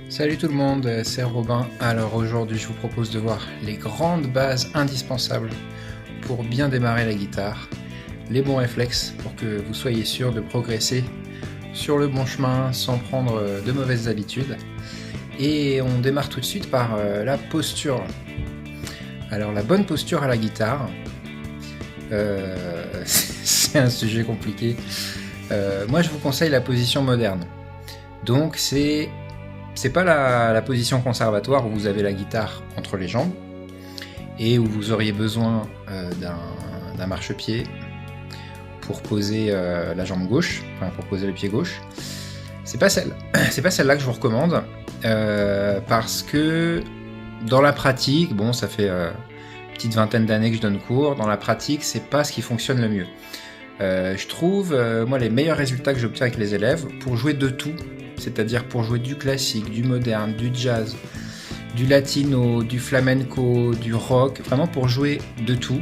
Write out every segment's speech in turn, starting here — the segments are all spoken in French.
Salut tout le monde, c'est Robin. Alors aujourd'hui je vous propose de voir les grandes bases indispensables pour bien démarrer la guitare, les bons réflexes pour que vous soyez sûr de progresser sur le bon chemin sans prendre de mauvaises habitudes. Et on démarre tout de suite par la posture. Alors la bonne posture à la guitare, c'est un sujet compliqué. Moi je vous conseille la position moderne. Donc c'est pas la position conservatoire où vous avez la guitare entre les jambes et où vous auriez besoin d'un marchepied pour poser la jambe gauche, enfin pour poser le pied gauche. C'est pas celle-là que je vous recommande parce que dans la pratique, bon ça fait une petite vingtaine d'années que je donne cours, dans la pratique c'est pas ce qui fonctionne le mieux. Je trouve moi les meilleurs résultats que j'obtiens avec les élèves pour jouer de tout, c'est-à-dire pour jouer du classique, du moderne, du jazz, du latino, du flamenco, du rock, vraiment pour jouer de tout.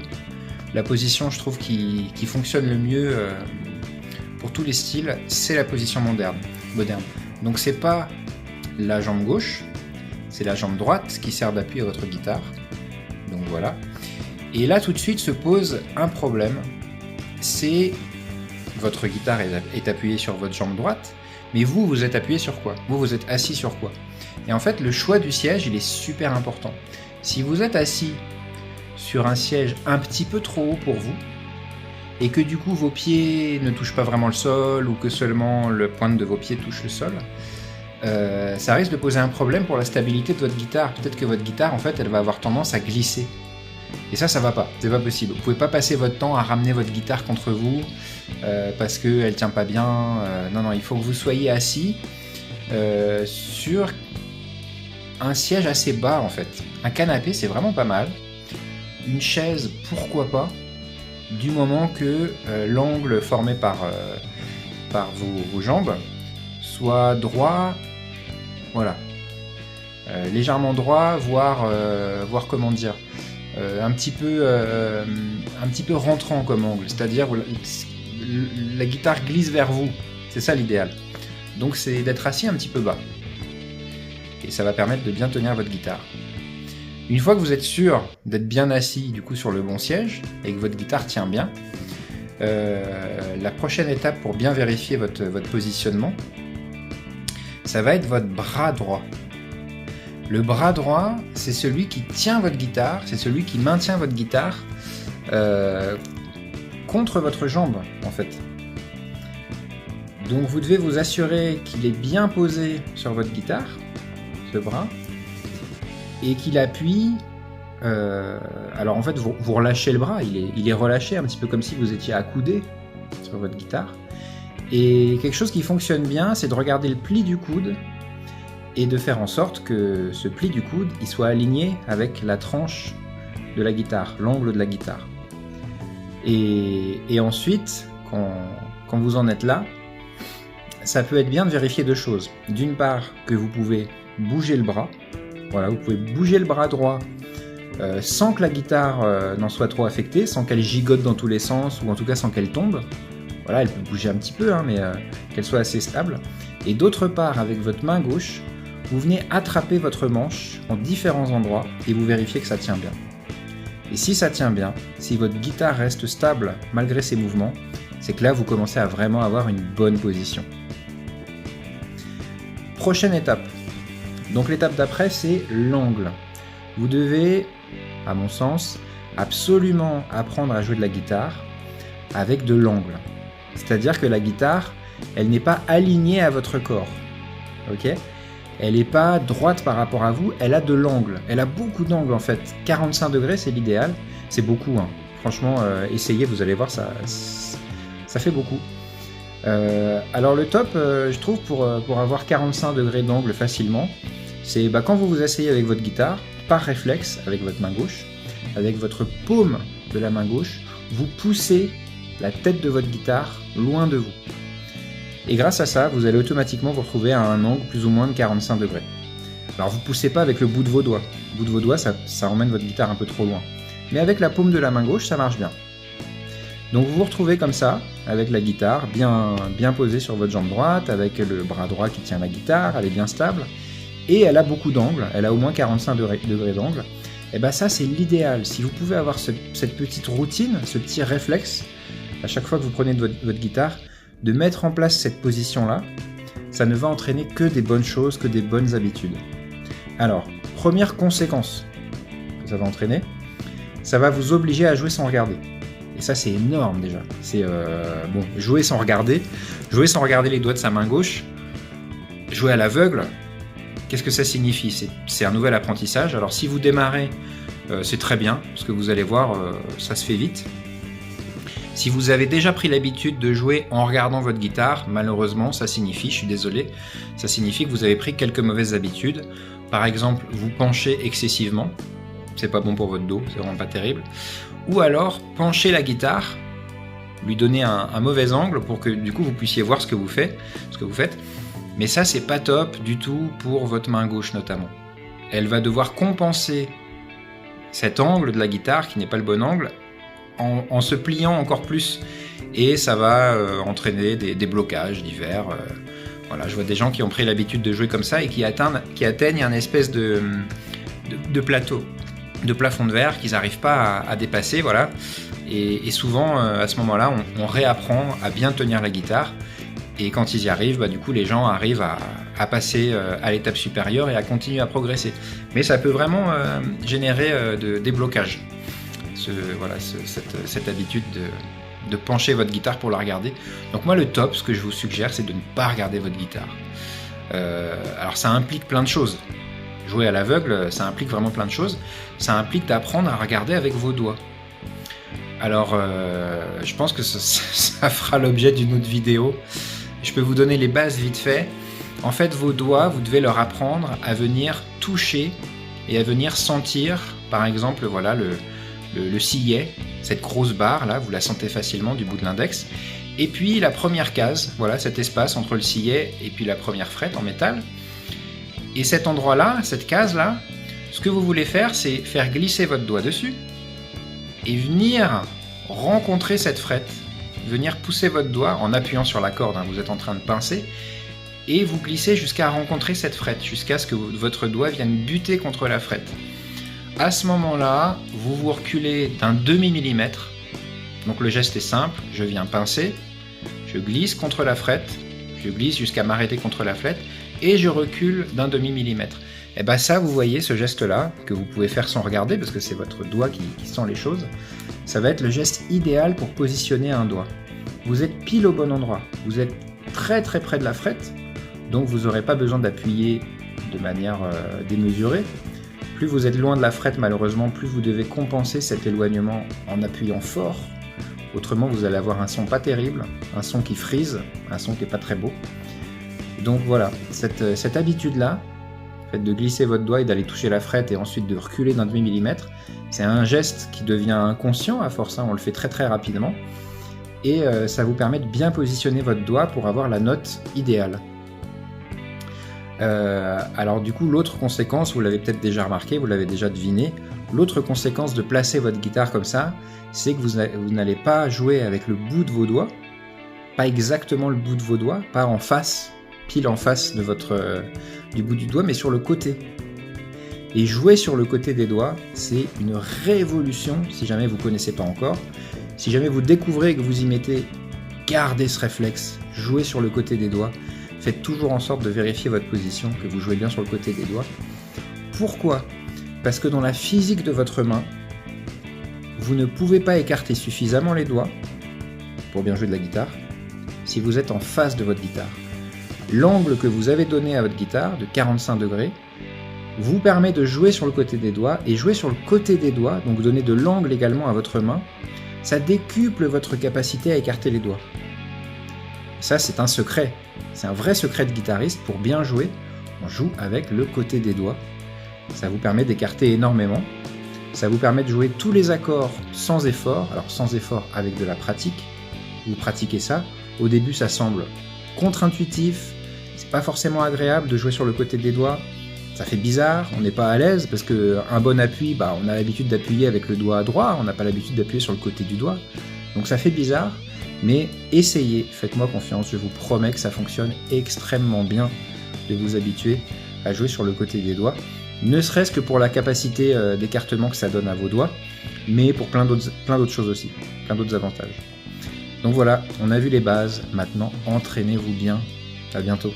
La position, je trouve, qui fonctionne le mieux pour tous les styles, c'est la position moderne. Donc c'est pas la jambe gauche, c'est la jambe droite qui sert d'appui à votre guitare. Donc voilà. Et là tout de suite se pose un problème, c'est votre guitare est appuyée sur votre jambe droite, mais vous êtes appuyé sur quoi? Vous êtes assis sur quoi? Et en fait, le choix du siège, il est super important. Si vous êtes assis sur un siège un petit peu trop haut pour vous, et que du coup vos pieds ne touchent pas vraiment le sol, ou que seulement le pointe de vos pieds touche le sol, ça risque de poser un problème pour la stabilité de votre guitare. Peut-être que votre guitare, en fait, elle va avoir tendance à glisser. Et ça va pas, c'est pas possible. Vous pouvez pas passer votre temps à ramener votre guitare contre vous parce qu'elle tient pas bien. Non, il faut que vous soyez assis sur un siège assez bas en fait. Un canapé c'est vraiment pas mal. Une chaise pourquoi pas, du moment que l'angle formé par vos jambes soit droit, voilà, légèrement droit, voire comment dire. Un petit peu rentrant comme angle, c'est-à-dire la guitare glisse vers vous, c'est ça l'idéal. Donc c'est d'être assis un petit peu bas, et ça va permettre de bien tenir votre guitare. Une fois que vous êtes sûr d'être bien assis du coup sur le bon siège, et que votre guitare tient bien, la prochaine étape pour bien vérifier votre positionnement, ça va être votre bras droit. Le bras droit, c'est celui qui tient votre guitare, c'est celui qui maintient votre guitare contre votre jambe, en fait. Donc vous devez vous assurer qu'il est bien posé sur votre guitare, ce bras, et qu'il appuie... alors en fait, vous relâchez le bras, il est relâché, un petit peu comme si vous étiez accoudé sur votre guitare. Et quelque chose qui fonctionne bien, c'est de regarder le pli du coude, et de faire en sorte que ce pli du coude il soit aligné avec la tranche de la guitare, l'angle de la guitare. Et ensuite, quand vous en êtes là, ça peut être bien de vérifier deux choses. D'une part, que vous pouvez bouger le bras. Voilà, vous pouvez bouger le bras droit sans que la guitare n'en soit trop affectée, sans qu'elle gigote dans tous les sens, ou en tout cas sans qu'elle tombe. Voilà, elle peut bouger un petit peu, mais qu'elle soit assez stable. Et d'autre part, avec votre main gauche, vous venez attraper votre manche en différents endroits et vous vérifiez que ça tient bien. Et si ça tient bien, si votre guitare reste stable malgré ses mouvements, c'est que là vous commencez à vraiment avoir une bonne position. Prochaine étape. Donc l'étape d'après c'est l'angle. Vous devez, à mon sens, absolument apprendre à jouer de la guitare avec de l'angle. C'est-à-dire que la guitare, elle n'est pas alignée à votre corps. Ok ? Elle n'est pas droite par rapport à vous, elle a de l'angle. Elle a beaucoup d'angle en fait. 45 degrés c'est l'idéal. C'est beaucoup. Hein. Franchement, essayez, vous allez voir, ça fait beaucoup. Alors le top, je trouve, pour avoir 45 degrés d'angle facilement, c'est quand vous vous asseyez avec votre guitare, par réflexe, avec votre main gauche, avec votre paume de la main gauche, vous poussez la tête de votre guitare loin de vous. Et grâce à ça, vous allez automatiquement vous retrouver à un angle plus ou moins de 45 degrés. Alors vous ne poussez pas avec le bout de vos doigts. Le bout de vos doigts, ça emmène votre guitare un peu trop loin. mais avec la paume de la main gauche, ça marche bien. Donc vous vous retrouvez comme ça, avec la guitare bien posée sur votre jambe droite, avec le bras droit qui tient la guitare, elle est bien stable, et elle a beaucoup d'angles, elle a au moins 45 degrés d'angle. Et bien ça c'est l'idéal, si vous pouvez avoir cette petite routine, ce petit réflexe, à chaque fois que vous prenez de votre guitare, de mettre en place cette position-là, ça ne va entraîner que des bonnes choses, que des bonnes habitudes. Alors, première conséquence que ça va entraîner, ça va vous obliger à jouer sans regarder. Et ça c'est énorme déjà. C'est jouer sans regarder les doigts de sa main gauche, jouer à l'aveugle. Qu'est-ce que ça signifie? C'est un nouvel apprentissage. Alors si vous démarrez, c'est très bien, parce que vous allez voir, ça se fait vite. Si vous avez déjà pris l'habitude de jouer en regardant votre guitare, malheureusement, ça signifie, je suis désolé, ça signifie que vous avez pris quelques mauvaises habitudes. Par exemple, vous penchez excessivement, c'est pas bon pour votre dos, c'est vraiment pas terrible. Ou alors, penchez la guitare, lui donner un mauvais angle pour que du coup vous puissiez voir ce que vous faites. Mais ça, c'est pas top du tout pour votre main gauche notamment. Elle va devoir compenser cet angle de la guitare, qui n'est pas le bon angle, en se pliant encore plus. Et ça va entraîner des blocages divers. Voilà, je vois des gens qui ont pris l'habitude de jouer comme ça et qui atteignent un espèce de plateau, de plafond de verre qu'ils n'arrivent pas à dépasser. Voilà. Et souvent, à ce moment-là, on réapprend à bien tenir la guitare. Et quand ils y arrivent, du coup, les gens arrivent à passer à l'étape supérieure et à continuer à progresser. Mais ça peut vraiment générer des blocages. Cette habitude de pencher votre guitare pour la regarder. Donc moi, le top, ce que je vous suggère, c'est de ne pas regarder votre guitare. Alors ça implique plein de choses. Jouer à l'aveugle, ça implique vraiment plein de choses. Ça implique d'apprendre à regarder avec vos doigts. Alors, je pense que ça fera l'objet d'une autre vidéo. Je peux vous donner les bases vite fait. En fait, vos doigts, vous devez leur apprendre à venir toucher et à venir sentir, par exemple, voilà, le sillet, cette grosse barre là, vous la sentez facilement du bout de l'index. Et puis la première case, voilà, cet espace entre le sillet et puis la première frette en métal. Et cet endroit-là, cette case-là, ce que vous voulez faire, c'est faire glisser votre doigt dessus et venir rencontrer cette frette. Venir pousser votre doigt en appuyant sur la corde, vous êtes en train de pincer, et vous glissez jusqu'à rencontrer cette frette, jusqu'à ce que votre doigt vienne buter contre la frette. À ce moment-là, vous vous reculez d'un demi-millimètre. Donc le geste est simple, je viens pincer, je glisse contre la frette, je glisse jusqu'à m'arrêter contre la frette, et je recule d'un demi-millimètre. Et bien ça, vous voyez ce geste-là, que vous pouvez faire sans regarder, parce que c'est votre doigt qui sent les choses, ça va être le geste idéal pour positionner un doigt. Vous êtes pile au bon endroit, vous êtes très très près de la frette, donc vous n'aurez pas besoin d'appuyer de manière démesurée. Plus vous êtes loin de la frette, malheureusement, plus vous devez compenser cet éloignement en appuyant fort. Autrement, vous allez avoir un son pas terrible, un son qui frise, un son qui n'est pas très beau. Donc voilà, cette habitude-là, fait de glisser votre doigt et d'aller toucher la frette et ensuite de reculer d'un demi-millimètre, c'est un geste qui devient inconscient à force, on le fait très très rapidement. Et ça vous permet de bien positionner votre doigt pour avoir la note idéale. Alors du coup, l'autre conséquence, vous l'avez peut-être déjà remarqué, vous l'avez déjà deviné, l'autre conséquence de placer votre guitare comme ça, c'est que vous n'allez pas jouer avec le bout de vos doigts, pas exactement le bout de vos doigts, pas en face, pile en face de du bout du doigt, mais sur le côté. Et jouer sur le côté des doigts, c'est une révolution, si jamais vous ne connaissez pas encore. Si jamais vous découvrez et que vous y mettez, gardez ce réflexe, jouez sur le côté des doigts. Faites toujours en sorte de vérifier votre position, que vous jouez bien sur le côté des doigts. Pourquoi ? Parce que dans la physique de votre main, vous ne pouvez pas écarter suffisamment les doigts pour bien jouer de la guitare si vous êtes en face de votre guitare. L'angle que vous avez donné à votre guitare, de 45 degrés, vous permet de jouer sur le côté des doigts, et jouer sur le côté des doigts, donc donner de l'angle également à votre main, ça décuple votre capacité à écarter les doigts. Ça, c'est un secret. C'est un vrai secret de guitariste. Pour bien jouer, on joue avec le côté des doigts. Ça vous permet d'écarter énormément. Ça vous permet de jouer tous les accords sans effort. Alors sans effort avec de la pratique. Vous pratiquez ça. Au début, ça semble contre-intuitif. C'est pas forcément agréable de jouer sur le côté des doigts. Ça fait bizarre, on n'est pas à l'aise, parce qu'un bon appui, on a l'habitude d'appuyer avec le doigt droit, on n'a pas l'habitude d'appuyer sur le côté du doigt. Donc ça fait bizarre, mais essayez, faites-moi confiance, je vous promets que ça fonctionne extrêmement bien de vous habituer à jouer sur le côté des doigts, ne serait-ce que pour la capacité d'écartement que ça donne à vos doigts, mais pour plein d'autres choses aussi, plein d'autres avantages. Donc voilà, on a vu les bases, maintenant entraînez-vous bien, à bientôt.